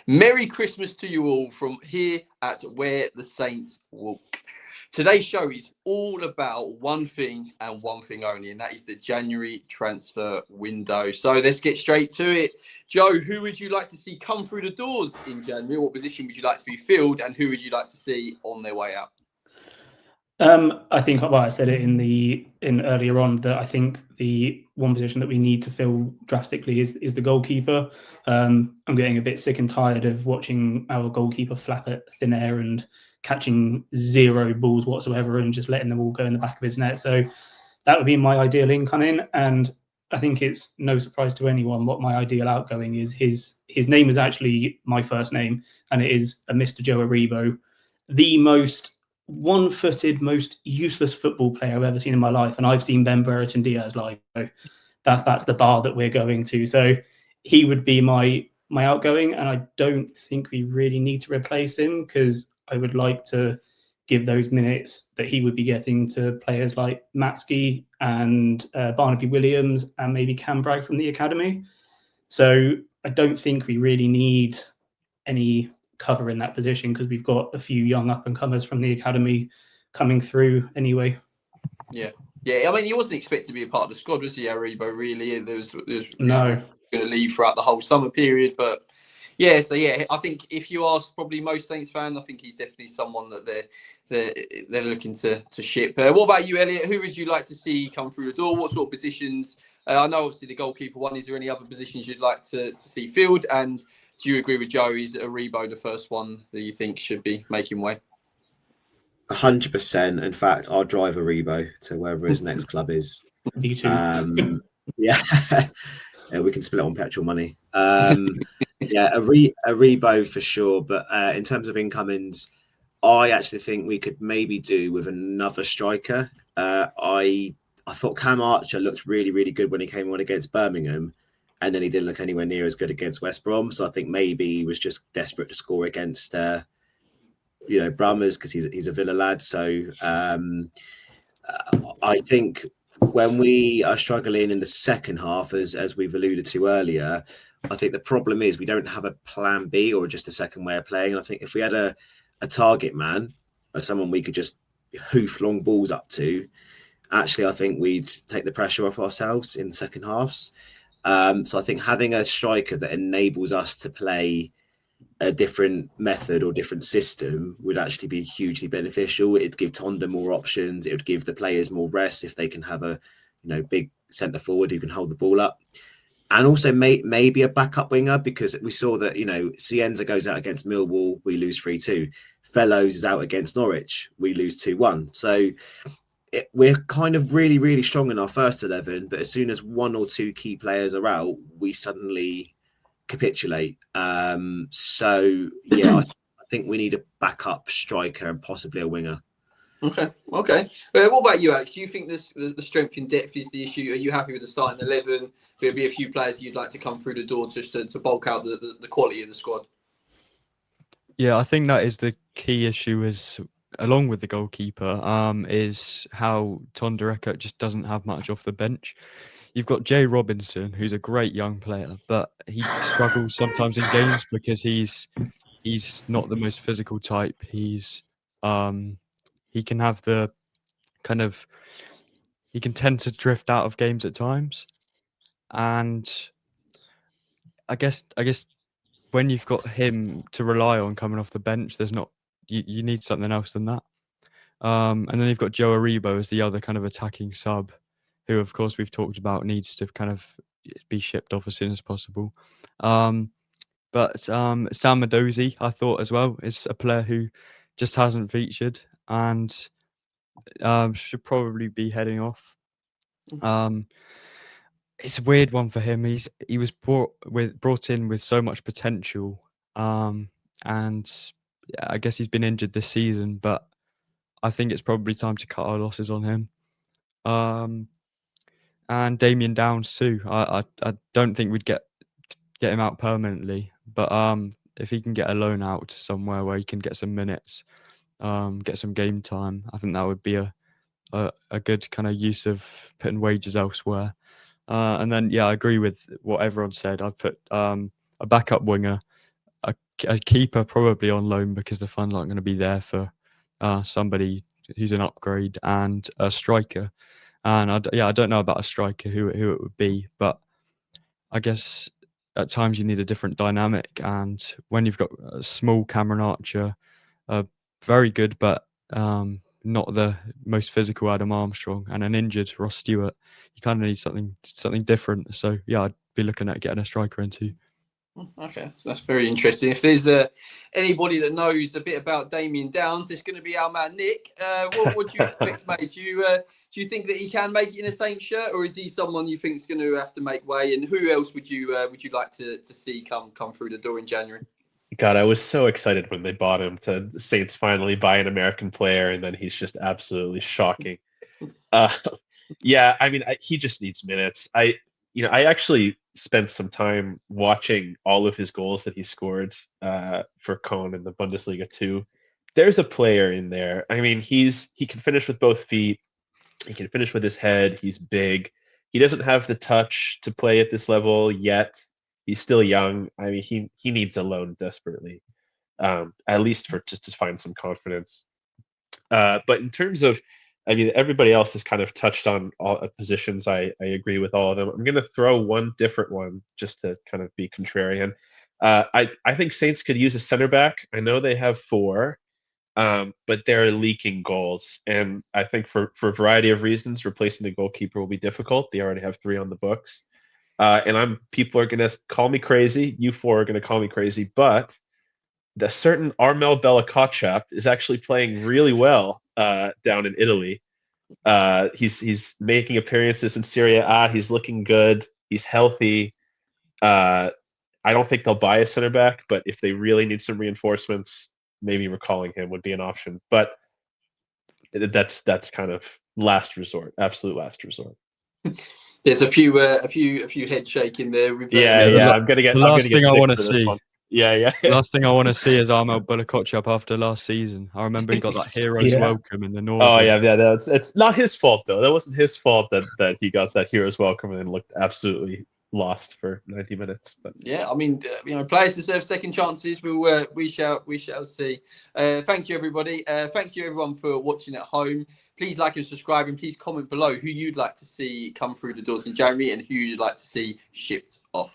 Merry Christmas to you all from here at Where the Saints Walk. Today's show is all about one thing and one thing only, and that is the January transfer window. So let's get straight to it. Joe, who would you like to see come through the doors in January? What position would you like to be filled, and who would you like to see on their way out? I think, well, I said it in earlier on that I think the one position that we need to fill drastically is the goalkeeper. I'm getting a bit sick and tired of watching our goalkeeper flap at thin air and catching zero balls whatsoever and just letting them all go in the back of his net. So that would be my ideal incoming, and I think it's no surprise to anyone what my ideal outgoing is. His name is actually my first name, and it is a Mr. Joe Aribo, the most one-footed, most useless football player I've ever seen in my life, and I've seen Ben Brereton Diaz live. So that's the bar that we're going to. So he would be my outgoing, and I don't think we really need to replace him because I would like to give those minutes that he would be getting to players like Matsky and Barnaby Williams and maybe Cam Bragg from the academy. So I don't think we really need any cover in that position because we've got a few young up-and-comers from the academy coming through anyway. Yeah. I mean, he wasn't expected to be a part of the squad, was he, Aribo, really? There was no. Going to leave throughout the whole summer period, but I think if you ask probably most Saints fans, I think he's definitely someone that they're looking to ship. What about you, Elliot? Who would you like to see come through the door? What sort of positions? I know obviously the goalkeeper one. Is there any other positions you'd like to see filled? And do you agree with Joe? Is Aribo the first one that you think should be making way? 100%. In fact, I'll drive Aribo to wherever his next club is. Me too. Yeah, we can split on petrol money. Aribo for sure. But in terms of incomings, I actually think we could maybe do with another striker. I thought Cam Archer looked really, really good when he came on against Birmingham, and then he didn't look anywhere near as good against West Brom. So I think maybe he was just desperate to score against, Brummers because he's a Villa lad. So I think when we are struggling in the second half, as we've alluded to earlier, I think the problem is we don't have a plan B or just a second way of playing. And I think if we had a target man or someone we could just hoof long balls up to, actually, I think we'd take the pressure off ourselves in second halves. So I think having a striker that enables us to play a different method or different system would actually be hugely beneficial. It'd give Tonda more options. It would give the players more rest if they can have a big centre forward who can hold the ball up. And also maybe a backup winger, because we saw that, Cienza goes out against Millwall, we lose 3-2. Fellows is out against Norwich, we lose 2-1. So we're kind of really, really strong in our first 11, but as soon as one or two key players are out, we suddenly capitulate. I think we need a backup striker and possibly a winger. Okay. What about you, Alex? Do you think the strength in depth is the issue? Are you happy with the starting 11? There'll be a few players you'd like to come through the door just to bulk out the quality of the squad. Yeah, I think that is the key issue, is along with the goalkeeper, is how Tonda just doesn't have much off the bench. You've got Jay Robinson, who's a great young player, but he struggles sometimes in games because he's not the most physical type. He can have the kind of, he can tend to drift out of games at times. And I guess when you've got him to rely on coming off the bench, there's not, you need something else than that. And then you've got Joe Aribo as the other kind of attacking sub, who of course we've talked about needs to kind of be shipped off as soon as possible. But Sam Madozi, I thought as well, is a player who just hasn't featured and should probably be heading off. It's a weird one for him. He was brought in with so much potential, and I guess he's been injured this season. But I think it's probably time to cut our losses on him. And Damien Downs too. I don't think we'd get him out permanently, but if he can get a loan out to somewhere where he can get some minutes, get some game time, I think that would be a good kind of use of putting wages elsewhere. And then I agree with what everyone said. I'd put a backup winger, a keeper probably on loan because the funds aren't going to be there for somebody who's an upgrade, and a striker. And I don't know about a striker who it would be, but I guess at times you need a different dynamic. And when you've got a small Cameron Archer, very good, but not the most physical Adam Armstrong, and an injured Ross Stewart, you kind of need something different. So yeah, I'd be looking at getting a striker in too. Okay, so that's very interesting. If there's anybody that knows a bit about Damien Downs, it's going to be our man Nick. What do you expect, mate? Do you think that he can make it in a Saints shirt, or is he someone you think is going to have to make way? And who else would you like to see come through the door in January? God, I was so excited when they bought him to Saints finally buy an American player, and then he's just absolutely shocking. Yeah, I mean, he just needs minutes. I actually spent some time watching all of his goals that he scored for Köln in the Bundesliga 2. There's a player in there. I mean, he can finish with both feet. He can finish with his head. He's big. He doesn't have the touch to play at this level yet. He's still young. I mean, he needs a loan desperately, at least for just to find some confidence. But in terms of, I mean, everybody else has kind of touched on all positions. I agree with all of them. I'm going to throw one different one just to kind of be contrarian. I think Saints could use a center back. I know they have 4, but they're leaking goals. And I think for a variety of reasons, replacing the goalkeeper will be difficult. They already have 3 on the books. And people are going to call me crazy. You 4 are going to call me crazy. But the certain Armel Bella-Kotchap is actually playing really well down in Italy. He's making appearances in Serie A. He's looking good. He's healthy. I don't think they'll buy a center back, but if they really need some reinforcements, maybe recalling him would be an option. But that's kind of last resort, absolute last resort. There's a few head shaking there. With, I'm gonna get. The last thing I want to see. Yeah. Last thing I want to see is Armel Bella-Kotchap after last season. I remember he got that hero's welcome in the North. Oh yeah. It's not his fault though. That wasn't his fault that he got that hero's welcome and then looked absolutely lost for 90 minutes. But yeah, I mean, players deserve second chances. We shall see. Thank you, everybody. Thank you, everyone, for watching at home. Please like and subscribe, and please comment below who you'd like to see come through the doors in January and who you'd like to see shipped off.